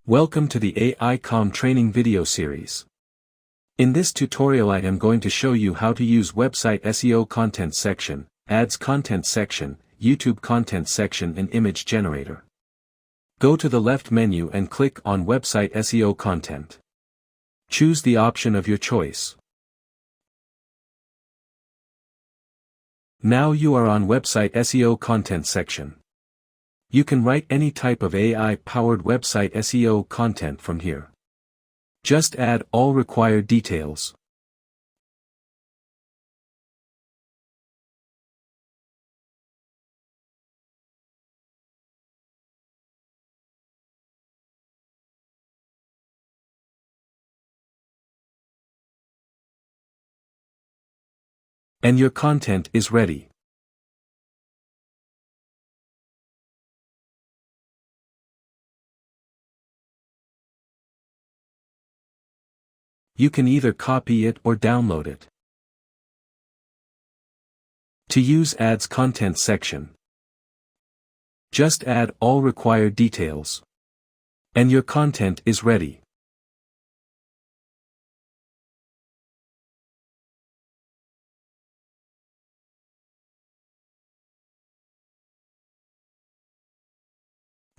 Welcome to the AI.com training video series. In this tutorial I am going to show you how to use website SEO content section, ads content section, YouTube content section and image generator. Go to the left menu and click on website SEO content. Choose the option of your choice. Now you are on website SEO content section. You can write any type of AI-powered website SEO content from here. Just add all required details. And your content is ready. You can either copy it or download it. To use ads content section, just add all required details. And your content is ready.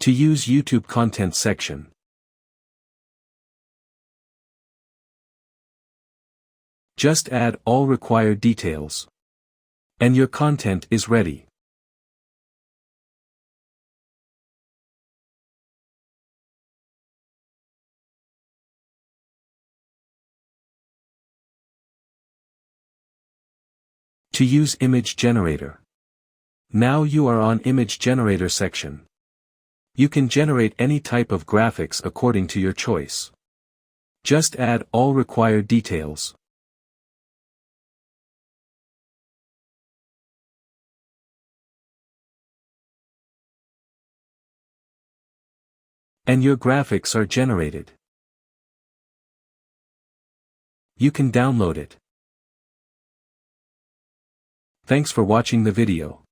To use YouTube content section, just add all required details. And your content is ready. To use image generator. Now you are on image generator section. You can generate any type of graphics according to your choice. Just add all required details. And your graphics are generated. You can download it. Thanks for watching the video.